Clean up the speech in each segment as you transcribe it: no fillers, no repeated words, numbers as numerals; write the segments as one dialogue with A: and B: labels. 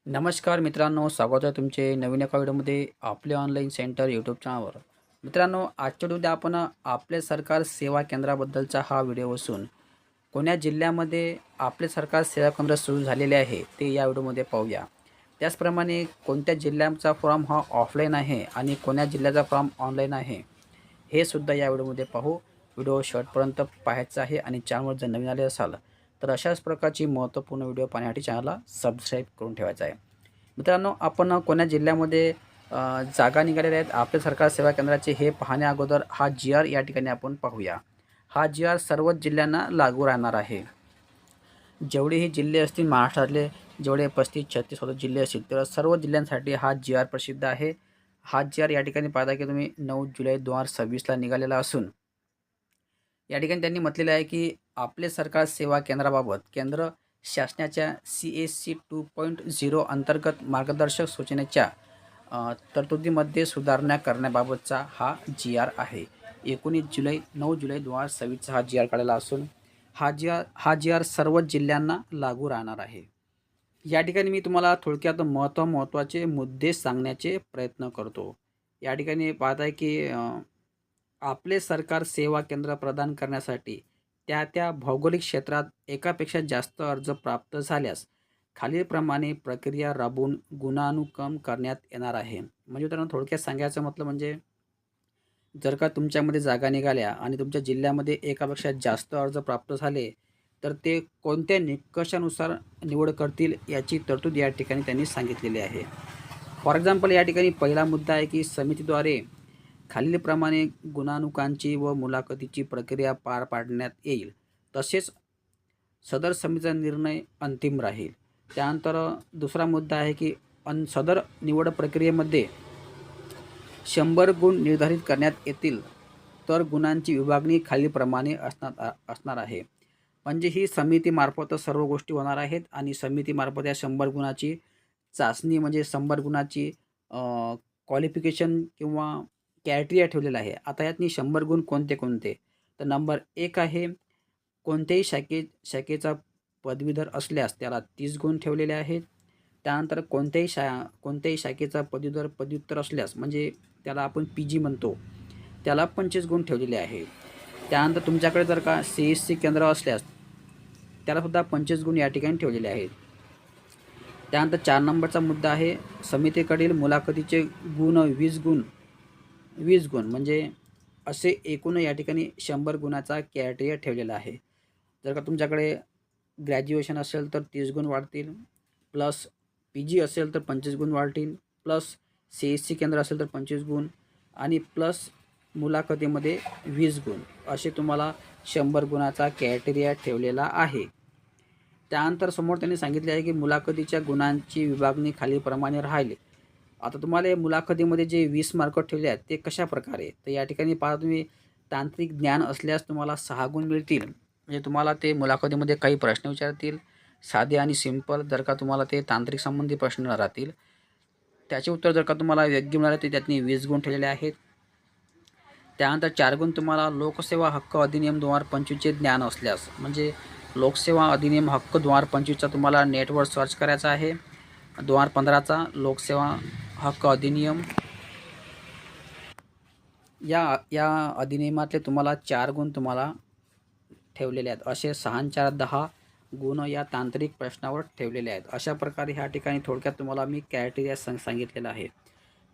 A: नमस्कार मित्रांनो, स्वागत आहे तुमचे नवीन एका व्हिडिओमध्ये आपले ऑनलाईन सेंटर यूट्यूब चॅनलवर. मित्रांनो, आजच्या व्हिडिओमध्ये आपण आपले सरकार सेवा केंद्राबद्दलचा हा व्हिडिओ असून कोण्या जिल्ह्यामध्ये आपले सरकार सेवा केंद्र सुरू झालेले आहे ते या व्हिडिओमध्ये पाहूया. त्याचप्रमाणे कोणत्या जिल्ह्याचा फॉर्म हा ऑफलाईन आहे आणि कोण्या जिल्ह्याचा फॉर्म ऑनलाईन आहे हे सुद्धा या व्हिडिओमध्ये पाहू. व्हिडिओ शेवटपर्यंत पाहायचा आहे आणि चॅनलवर जर नवीन आले असाल तर अशाच प्रकारची महत्त्वपूर्ण व्हिडिओ पाहण्यासाठी चॅनलला सबस्क्राईब करून ठेवायचा आहे. मित्रांनो, आपण कोण्या जिल्ह्यामध्ये जागा निघालेल्या आहेत आपले सरकार सेवा केंद्राचे हे पाहण्या अगोदर हा जी-आर या ठिकाणी आपण पाहूया. हा जी-आर सर्वच जिल्ह्यांना लागू राहणार आहे. जेवढेही जिल्हे असतील महाराष्ट्रातले, जेवढे 35-36 जिल्हे असतील तर सर्व जिल्ह्यांसाठी हा जी-आर प्रसिद्ध आहे. हा जी-आर या ठिकाणी पाहता की तुम्ही 9 जुलै 2026ला निघालेला असून या ठिकाणी त्यांनी म्हटलेलं आहे की आपले सरकार सेवा केंद्राबाबत केंद्र शासनाच्या CSC 2.0 अंतर्गत मार्गदर्शक सूचनेच्या तरतुदीमध्ये सुधारणा करण्याबाबतचा हा जी-आर आहे. 9 जुलै 2026चा हा जी-आर काढलेला असून हा जी-आर सर्व जिल्ह्यांना लागू राहणार आहे. या ठिकाणी मी तुम्हाला थोडक्यात महत्त्वाचे मुद्दे सांगण्याचे प्रयत्न करतो. या ठिकाणी पाहताय की आपले सरकार सेवा केंद्र प्रदान करण्यासाठी त्या भौगोलिक क्षेत्रात एकापेक्षा जास्त अर्ज प्राप्त झाल्यास खालीलप्रमाणे प्रक्रिया राबवून गुणानुक्रम करण्यात येणार आहे. म्हणजे मित्रांनो, थोडक्यात सांगायचं म्हटलं म्हणजे जर का तुमच्यामध्ये जागा निघाल्या आणि तुमच्या जिल्ह्यामध्ये एकापेक्षा जास्त अर्ज प्राप्त झाले तर ते कोणत्या निकषानुसार निवड करतील याची तरतूद या ठिकाणी त्यांनी सांगितलेली आहे. फॉर एक्झाम्पल, या ठिकाणी पहिला मुद्दा आहे की समितीद्वारे खालीलप्रमाणे गुणानुकांची व मुलाखतीची प्रक्रिया पार पाडण्यात येईल. तसेच सदर समितीचा निर्णय अंतिम राहील. त्यानंतर दुसरा मुद्दा आहे की सदर निवड प्रक्रियेमध्ये 100 गुण निर्धारित करण्यात येतील तर गुणांची विभागणी खालीलप्रमाणे असणार आहे. म्हणजे ही समितीमार्फत सर्व गोष्टी होणार आहेत आणि समितीमार्फत या 100 गुणाची चाचणी म्हणजे 100 गुणाची क्वालिफिकेशन किंवा क्रायटेरिया ठेवलेला आहे. आता यातनी 100 गुण कोणते कोणते तर नंबर 1 आहे कोणत्याही शाखेचा पदवीधर असल्यास त्याला 30 गुण ठेवलेले आहेत. त्यानंतर कोणत्याही शाखेचा पदव्युत्तर असल्यास म्हणजे त्याला आपण PG म्हणतो त्याला 25 गुण ठेवलेले आहे. त्यानंतर तुमच्याकडे जर का CSC केंद्र असल्यास त्यालासुद्धा 25 गुण या ठिकाणी ठेवलेले आहेत. त्यानंतर 4 नंबरचा मुद्दा आहे समितीकडील मुलाखतीचे गुण 20 गुण म्हणजे असे एकूण या ठिकाणी 100 गुणाचा क्रायटेरिया ठेवलेला आहे. जर का तुमच्याकडे ग्रॅज्युएशन असेल तर 30 गुण वाढतील, प्लस PG असेल तर 25 गुण वाढतील, प्लस CSC केंद्र असेल तर 25 गुण आणि प्लस मुलाखतीमध्ये 20 गुण असे तुम्हाला 100 गुणाचा क्रायटेरिया ठेवलेला आहे. त्यानंतर समोर त्यांनी सांगितले आहे की मुलाखतीच्या गुणांची विभागणी खालीलप्रमाणे राहील. आता तुम्हाला मुलाखतीमध्ये जे 20 मार्क ठेवले आहेत ते कशा प्रकारे तर या ठिकाणी पहा तुम्ही तांत्रिक ज्ञान असल्यास तुम्हाला 6 गुण मिळतील. म्हणजे तुम्हाला ते मुलाखतीमध्ये काही प्रश्न विचारतील साधे आणि सिंपल. जर का तुम्हाला ते तांत्रिक संबंधी प्रश्न राहतील त्याचे उत्तर जर का तुम्हाला योग्य मिळाले तर त्यातनी 20 गुण ठेवलेले आहेत. त्यानंतर 4 गुण तुम्हाला लोकसेवा हक्क अधिनियम 2025चे ज्ञान असल्यास म्हणजे लोकसेवा अधिनियम हक्क 2025चा तुम्हाला नेटवर सर्च करायचा आहे. 2015चा लोकसेवा हक्क अधिनियम या अधिनियमातले तुम्हाला 4 गुण तुम्हाला ठेवलेले आहेत. असे 6 आणि 4 10 गुण या तांत्रिक प्रश्नावर ठेवलेले आहेत. अशा प्रकारे ह्या ठिकाणी थोडक्यात तुम्हाला मी क्रायटेरिया सांगितलेला आहे.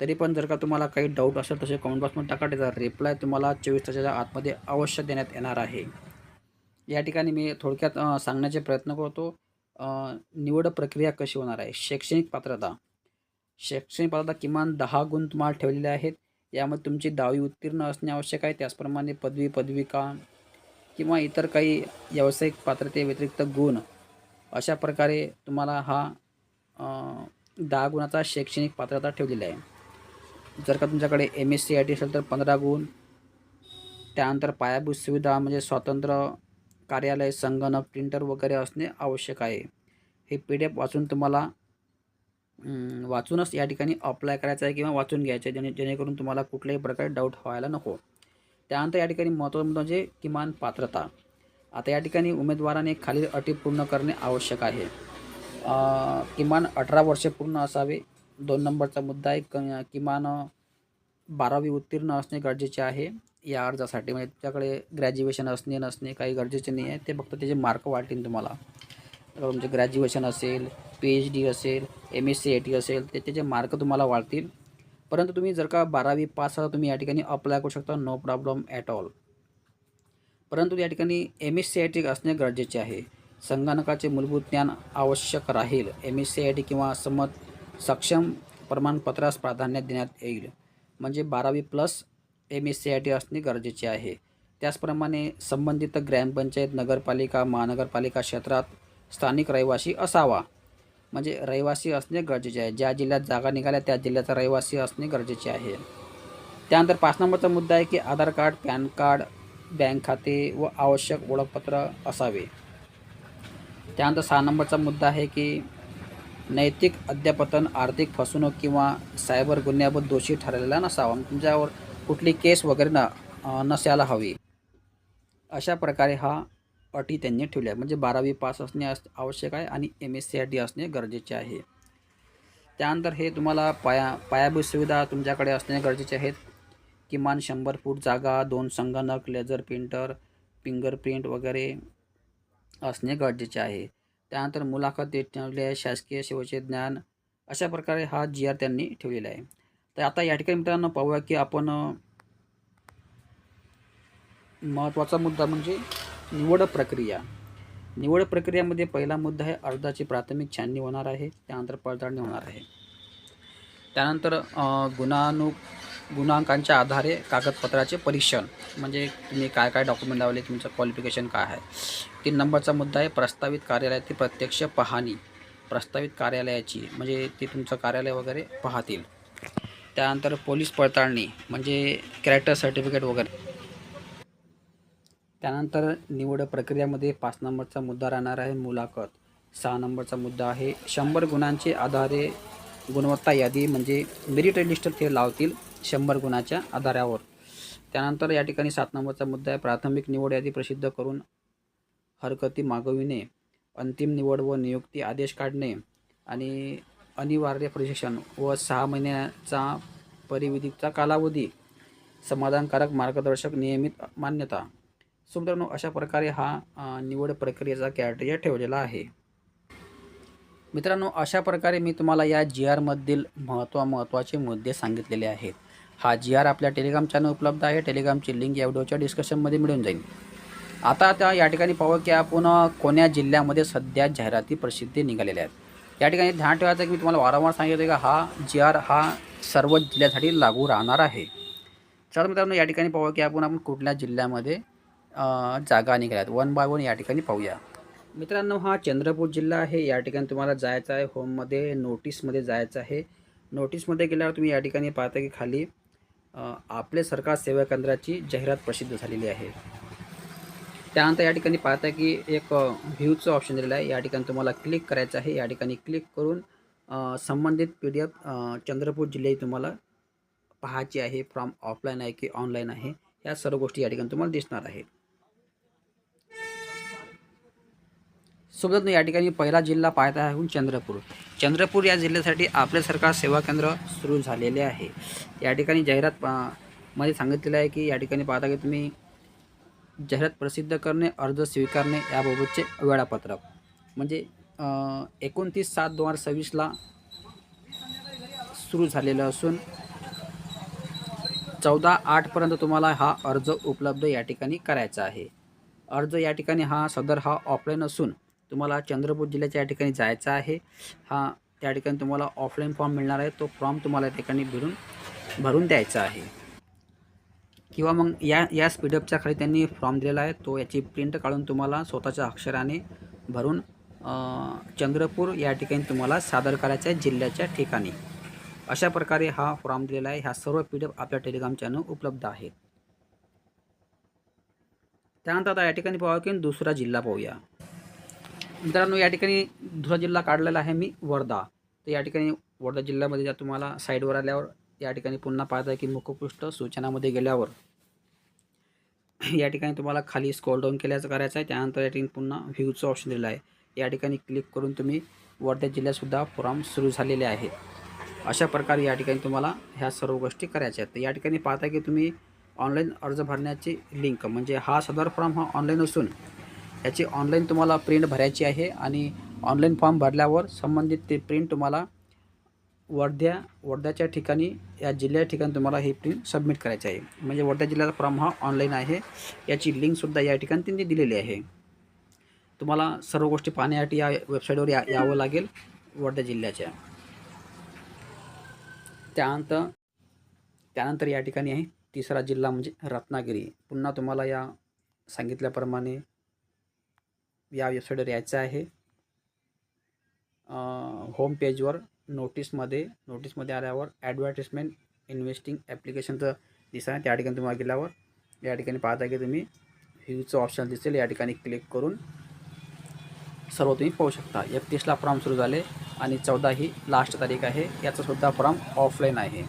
A: तरी पण जर का तुम्हाला काही डाऊट असेल तसे कमेंट बॉक्समध्ये टाका. त्याचा रिप्लाय तुम्हाला 24 तासाच्या आतमध्ये अवश्य देण्यात येणार आहे. या ठिकाणी मी थोडक्यात सांगण्याचे प्रयत्न करतो. निवड प्रक्रिया कशी होणार आहे. शैक्षणिक पात्रता किमान 10 गुण तुम्हाला ठेवलेले आहेत. यामध्ये तुमची 10वी उत्तीर्ण असणे आवश्यक आहे. त्याचप्रमाणे पदविका किंवा इतर काही व्यावसायिक पात्रतेव्यतिरिक्त गुण अशा प्रकारे तुम्हाला हा 10 गुणाचा शैक्षणिक पात्रता ठेवलेली आहे. जर का तुमच्याकडे MSc IT असेल तर 15 गुण. त्यानंतर पायाभूत सुविधा म्हणजे स्वतंत्र कार्यालय, संगणक, प्रिंटर वगैरे असणे आवश्यक आहे. हे PDF वाचून तुम्हाला वाचूनच या ठिकाणी अप्लाय करायचं आहे किंवा वाचून घ्यायचं आहे जेणेकरून तुम्हाला कुठल्याही प्रकारे डाऊट व्हायला नको. त्यानंतर या ठिकाणी महत्त्वाचं म्हणजे किमान पात्रता. आता या ठिकाणी उमेदवाराने खालील अटी पूर्ण करणे आवश्यक आहे. किमान 18 वर्षे पूर्ण असावे. 2 नंबरचा मुद्दा आहे किमान 12वी उत्तीर्ण असणे गरजेचे आहे या अर्जासाठी. म्हणजे तुमच्याकडे ग्रॅज्युएशन असणे नसणे काही गरजेचे नाही आहे, ते फक्त त्याचे मार्क वाढतील तुम्हाला. तुमचे ग्रॅज्युएशन असेल, PhD असेल, MSc असेल, ते त्याचे मार्क तुम्हाला वाढतील. परंतु तुम्ही जर का 12वी पास आहात, तुम्ही या ठिकाणी अप्लाय करू शकता, नो प्रॉब्लेम ॲट ऑल. परंतु या ठिकाणी MSc असणे गरजेचे आहे. संगणकाचे मूलभूत ज्ञान आवश्यक राहील. MSc किंवा सक्षम प्रमाणपत्रास प्राधान्य देण्यात येईल. म्हणजे 12वी प्लस MSc असणे गरजेचे आहे. त्याचप्रमाणे संबंधित ग्रामपंचायत, नगरपालिका, महानगरपालिका क्षेत्रात स्थानिक रहिवासी असावा. म्हणजे रहिवासी असणे गरजेचे आहे. ज्या जिल्ह्यात जागा निघाल्या त्या जिल्ह्याचा रहिवासी असणे गरजेचे आहे. त्यानंतर 5 नंबरचा मुद्दा आहे की आधार कार्ड, पॅन कार्ड, बँक खाते व आवश्यक ओळखपत्र असावे. त्यानंतर 6 नंबरचा मुद्दा आहे की नैतिक अध्यापतन, आर्थिक फसवणूक किंवा सायबर गुन्ह्याबाबत दोषी ठरलेला नसावा. तुमच्यावर कुठली केस वगैरे नसायला हवी. अशा प्रकारे हा अटी त्यांनी ठेवल्या. म्हणजे 12वी पास असणे आवश्यक आहे आणि MSc असणे गरजेचे आहे. त्यानंतर हे तुम्हाला पायाभूत सुविधा तुमच्याकडे असणे गरजेचे आहेत. किमान 100 फूट जागा, 2 संगणक, लेझर प्रिंटर, फिंगरप्रिंट वगैरे असणे गरजेचे आहे. त्यानंतर मुलाखत ठेवले आहे, शासकीय सेवेचे ज्ञान. अशा प्रकारे हा GR त्यांनी ठेवलेला आहे. तर आता या ठिकाणी मित्रांनो पाहूया की आपण महत्त्वाचा मुद्दा म्हणजे निवड प्रक्रिया. निवड प्रक्रियेमध्ये पहिला मुद्दा आहे अर्जाची प्राथमिक छाननी होणार आहे. त्यानंतर पडताळणी होणार आहे. त्यानंतर गुणांकांच्या आधारे कागदपत्राचे परीक्षण. म्हणजे तुम्ही काय काय डॉक्युमेंट लावले, तुमचं क्वालिफिकेशन काय आहे. 3 नंबरचा मुद्दा आहे प्रस्तावित कार्यालयाची प्रत्यक्ष पाहणी. प्रस्तावित कार्यालयाची म्हणजे ते तुमचं कार्यालय वगैरे पाहतील. त्यानंतर पोलीस पडताळणी म्हणजे कॅरेक्टर सर्टिफिकेट वगैरे. त्यानंतर निवड प्रक्रियेमध्ये 5 नंबरचा मुद्दा राहणार आहे मुलाखत. 6 नंबरचा मुद्दा आहे 100 गुणांचे आधारे गुणवत्ता यादी म्हणजे मेरिट लिस्ट ते लावतील 100 गुणाच्या आधारावर. त्यानंतर या ठिकाणी 7 नंबरचा मुद्दा आहे प्राथमिक निवड यादी प्रसिद्ध करून हरकती मागविणे, अंतिम निवड व नियुक्ती आदेश काढणे आणि अनिवार्य प्रशिक्षण व 6 महिन्याचा परिविधीचा कालावधी, समाधानकारक मार्गदर्शक नियमित मान्यता. सो मित्रांनो अशा प्रकारे हा निवड प्रक्रियेचा क्रायटेरिया ठेवलेला आहे. मित्रांनो अशा प्रकारे मी तुम्हाला या GRमधील महत्त्वाचे मुद्दे सांगितलेले आहेत. हा GR आपल्या टेलिग्राम चॅनल उपलब्ध आहे. टेलिग्रामची लिंक या व्हिडिओच्या डिस्क्रिप्शनमध्ये मिळून जाईल. आता या ठिकाणी पाहू की आपण कोण्या जिल्ह्यामध्ये सध्या जाहिराती प्रसिद्धी निघालेल्या आहेत. या ठिकाणी ध्यान ठेवायचं की मी तुम्हाला वारंवार सांगितलं का हा GR हा सर्व जिल्ह्यासाठी लागू राहणार आहे. चला मित्रांनो या ठिकाणी पाहू की आपण कुठल्या जिल्ह्यामध्ये जागा निघाल्यात. 1 बाय 1 या ठिकाणी पाहूया. मित्रांनो हा चंद्रपूर जिल्हा आहे. या ठिकाणी तुम्हाला जायचं आहे होममध्ये, नोटीसमध्ये जायचं आहे. नोटीसमध्ये गेल्यावर तुम्ही या ठिकाणी पाहता की खाली आपले सरकार सेवा केंद्राची जाहिरात प्रसिद्ध झालेली आहे. त्यानंतर या ठिकाणी पाहता की एक व्ह्यूचं ऑप्शन दिलेलं आहे. या ठिकाणी तुम्हाला क्लिक करायचं आहे. या ठिकाणी क्लिक करून संबंधित PDF चंद्रपूर जिल्ह्याची तुम्हाला पाहायची आहे. फॉर्म ऑफलाईन आहे की ऑनलाईन आहे या सर्व गोष्टी या ठिकाणी तुम्हाला दिसणार आहेत. सोबत या ठिकाणी पहिला जिल्हा पाहत आहे चंद्रपूर. चंद्रपूर या जिल्ह्यासाठी आपले सरकार सेवा केंद्र सुरू झालेले आहे. या ठिकाणी जाहिरात मध्ये सांगितलेलं आहे की या ठिकाणी पाहता की तुम्ही जाहिरात प्रसिद्ध करणे, अर्ज स्वीकारणे याबाबतचे वेळापत्रक म्हणजे 29/7/2026 सुरू झालेलं असून 14/8 तुम्हाला हा अर्ज उपलब्ध या ठिकाणी करायचा आहे. अर्ज या ठिकाणी हा ऑफलाईन असून तुम्हाला चंद्रपूर जिल्ह्याच्या या ठिकाणी जायचं आहे. त्या ठिकाणी तुम्हाला ऑफलाईन फॉर्म मिळणार आहे. तो फॉर्म तुम्हाला या ठिकाणी भरून द्यायचा आहे किंवा मग या स्पीडअपच्या खाली त्यांनी फॉर्म दिलेला आहे. तो याची प्रिंट काढून तुम्हाला स्वतःच्या अक्षराने भरून चंद्रपूर या ठिकाणी तुम्हाला सादर करायचं आहे जिल्ह्याच्या ठिकाणी. अशा प्रकारे हा फॉर्म दिलेला आहे. ह्या सर्व PDF आपल्या टेलिग्राम चॅनल उपलब्ध आहेत. त्यानंतर आता या ठिकाणी पाहूया की दुसरा जिल्हा पाहूया. मित्रांनो या ठिकाणी दुसरा जिल्हा काढलेला आहे मी वर्धा. तर या ठिकाणी वर्धा जिल्ह्यामध्ये जर तुम्हाला साईडवर आल्यावर या ठिकाणी पुन्हा पाहता की मुखपृष्ठ सूचनामध्ये गेल्यावर या ठिकाणी तुम्हाला खाली स्क्रॉल डाऊन करायचं आहे. त्यानंतर या ठिकाणी पुन्हा व्ह्यूचं ऑप्शन दिलेलं आहे. या ठिकाणी क्लिक करून तुम्ही वर्धा जिल्ह्यातसुद्धा फॉर्म सुरू झालेले आहेत. अशा प्रकारे या ठिकाणी तुम्हाला ह्या सर्व गोष्टी करायच्या आहेत. तर या ठिकाणी पाहता की तुम्ही ऑनलाईन अर्ज भरण्याची लिंक म्हणजे हा सदर फॉर्म हा ऑनलाईन असून याची ऑनलाईन तुम्हाला प्रिंट भरायची आहे आणि ऑनलाईन फॉर्म भरल्यावर संबंधित ते प्रिंट तुम्हाला वर्ध्याच्या ठिकाणी या जिल्ह्या ठिकाणी तुम्हाला ही प्रिंट सबमिट करायची आहे. म्हणजे वर्धा जिल्ह्याचा फॉर्म हा ऑनलाईन आहे. याची लिंकसुद्धा या ठिकाणी त्यांनी दिलेली आहे. तुम्हाला सर्व गोष्टी पाहण्यासाठी या वेबसाईटवर यावं लागेल वर्धा जिल्ह्याच्या. त्यानंतर या ठिकाणी आहे तिसरा जिल्हा म्हणजे रत्नागिरी. पुन्हा तुम्हाला या सांगितल्याप्रमाणे या वेबसाईटवर यायचं आहे. होम पेजवर नोटीसमध्ये आल्यावर ॲडव्हर्टिजमेंट इन्व्हेस्टिंग ॲप्लिकेशनचं दिसणार. त्या ठिकाणी तुम्हाला गेल्यावर या ठिकाणी पाहता की तुम्ही व्ह्यूचं ऑप्शन दिसेल. या ठिकाणी क्लिक करून सर्व तुम्ही पाहू शकता. 31ला फॉर्म सुरू झाले आणि 14 ही लास्ट तारीख आहे. याचासुद्धा फॉर्म ऑफलाईन आहे.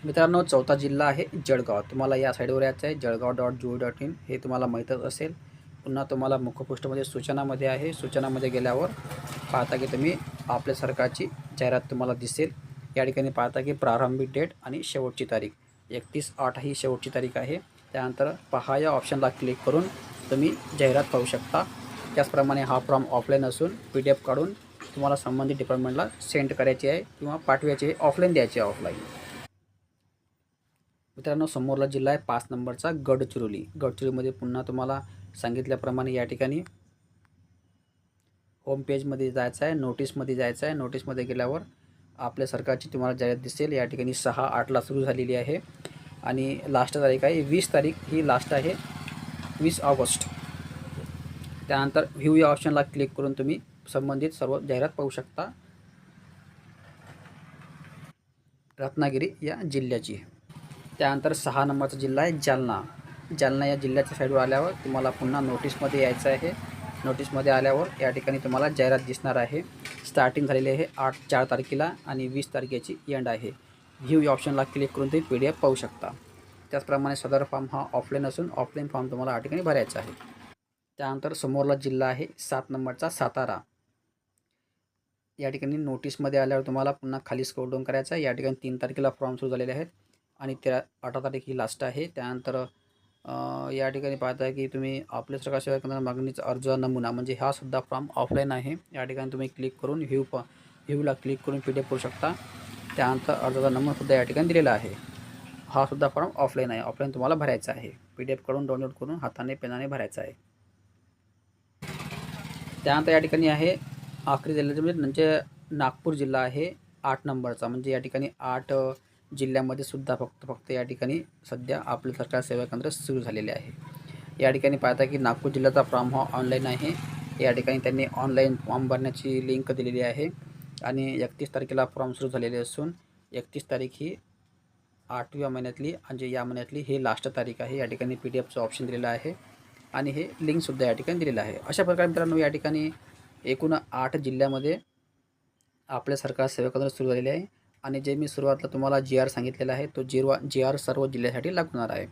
A: मित्रांनो, चौथा जिल्हा आहे जळगाव. तुम्हाला या साईडवर यायचं आहे जळगाव.gov.in. हे तुम्हाला माहीतच असेल. पुन्हा तुम्हाला मुखपृष्ठामध्ये सूचनामध्ये आहे. सूचनामध्ये गेल्यावर पाहता की तुम्ही आपल्या सरकारची जाहिरात तुम्हाला दिसेल. या ठिकाणी पाहता की प्रारंभिक डेट आणि शेवटची तारीख 31/8 ही शेवटची तारीख आहे. त्यानंतर पहा या ऑप्शनला क्लिक करून तुम्ही जाहिरात पाहू शकता. त्याचप्रमाणे हा फॉर्म ऑफलाईन असून PDF काढून तुम्हाला संबंधित डिपार्टमेंटला सेंड करायची आहे किंवा पाठवायची आहे. ऑफलाईन द्यायची आहे ऑफलाईन. मित्रांनो, समोरला जिल्हा आहे 5 नंबरचा गडचिरोली. गडचिरोलीमध्ये पुन्हा तुम्हाला सांगितल्याप्रमाणे या ठिकाणी होम पेजमध्ये जायचं आहे. नोटीसमध्ये जायचं आहे. नोटीसमध्ये गेल्यावर आपल्या सरकारची तुम्हाला जाहिरात दिसेल. या ठिकाणी 6/8ला सुरू झालेली आहे आणि लास्ट तारीख आहे 20 तारीख ही लास्ट आहे, 20 ऑगस्ट. त्यानंतर व्ह्यू या ऑप्शनला क्लिक करून तुम्ही संबंधित सर्व जाहिरात पाहू शकता रत्नागिरी या जिल्ह्याची. त्यानंतर 6 नंबरचा जिल्हा आहे जालना. या जिल्ह्याच्या साईडवर आल्यावर तुम्हाला पुन्हा नोटीसमध्ये यायचं आहे. नोटीसमध्ये आल्यावर या ठिकाणी तुम्हाला जाहिरात दिसणार आहे. स्टार्टिंग झालेली आहे 4 तारखेला आणि 20 तारखेची एंड आहे. व्ह्यू या ऑप्शनला क्लिक करून तुम्ही PDF पाहू शकता. त्याचप्रमाणे सदर फॉर्म हा ऑफलाईन असून ऑफलाईन फॉर्म तुम्हाला या ठिकाणी भरायचा आहे. त्यानंतर समोरला जिल्हा आहे 7 नंबरचा सातारा. या ठिकाणी नोटीसमध्ये आल्यावर तुम्हाला पुन्हा खाली स्क्रोल डाऊन करायचं आहे. या ठिकाणी 3 तारखेला फॉर्म सुरू झालेले आहेत आणि 18 तारीख ही लास्ट आहे. त्यानंतर या ठिकाणी पाहता की तुम्ही आपल्या सरकार सेवा केंद्रात मागणीचा अर्ज नमुना म्हणजे हा सुद्धा फॉर्म ऑफलाईन आहे. या ठिकाणी तुम्ही क्लिक करून व्ह्यूला क्लिक करून PDF करू शकता. त्यानंतर अर्जाचा नमुनासुद्धा या ठिकाणी दिलेला आहे. हा सुद्धा फॉर्म ऑफलाईन आहे. ऑफलाईन तुम्हाला भरायचा आहे. PDF काढून डाउनलोड करून हाताने पेनाने भरायचा आहे. त्यानंतर या ठिकाणी आहे आखरी जिल्ह्याचे म्हणजे नागपूर जिल्हा आहे 8 नंबरचा. म्हणजे या ठिकाणी 8 जिल्ह्यामध्ये सुद्धा फक्त या ठिकाणी सध्या आपले सरकार सेवा केंद्र सुरू झालेले आहे. या ठिकाणी पाहता की नागपूर जिल्ह्याचा फॉर्म हा ऑनलाईन आहे. या ठिकाणी त्यांनी ऑनलाईन फॉर्म भरण्याची लिंक दिलेली आहे आणि 31 तारखेला फॉर्म सुरू झालेले असून 31 तारीख ही 8व्या महिन्यातली म्हणजे या महिन्यातली ही लास्ट तारीख आहे. या ठिकाणी PDFचं ऑप्शन दिलेलं आहे आणि हे लिंकसुद्धा या ठिकाणी दिलेलं आहे. अशा प्रकारे मित्रांनो या ठिकाणी एकूण 8 जिल्ह्यामध्ये आपल्या सरकार सेवा केंद्र सुरू झालेले आहे आणि जे मी सुरुवातीला तुम्हाला GR सांगितलेला आहे तो GR सर्व जिल्ह्यासाठी लागणार आहे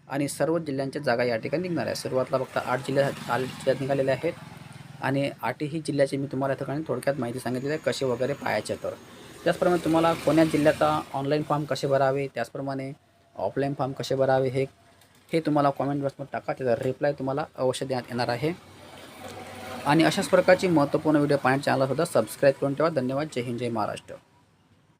A: आणि सर्व जिल्ह्यांच्या जागा या ठिकाणी निघणार आहे. सुरुवातीला फक्त 8 जिल्ह्यात निघालेले आहेत आणि 8ही जिल्ह्याची मी तुम्हाला या ठिकाणी थोडक्यात माहिती सांगितलेली आहे कसे वगैरे पाहायचे. तर त्याचप्रमाणे तुम्हाला कोण्या जिल्ह्याचा ऑनलाईन फॉर्म कसे भरावे त्याचप्रमाणे ऑफलाईन फॉर्म कसे भरावे हे तुम्हाला कॉमेंट बॉक्समध्ये टाका. त्याचा रिप्लाय तुम्हाला अवश्य देण्यात येणार आहे. आणि अशाच प्रकारची महत्त्वपूर्ण व्हिडिओ पाहण्याच्या चॅनलला सुद्धा सबस्क्राईब करून ठेवा. धन्यवाद. जय हिंद, जय महाराष्ट्र.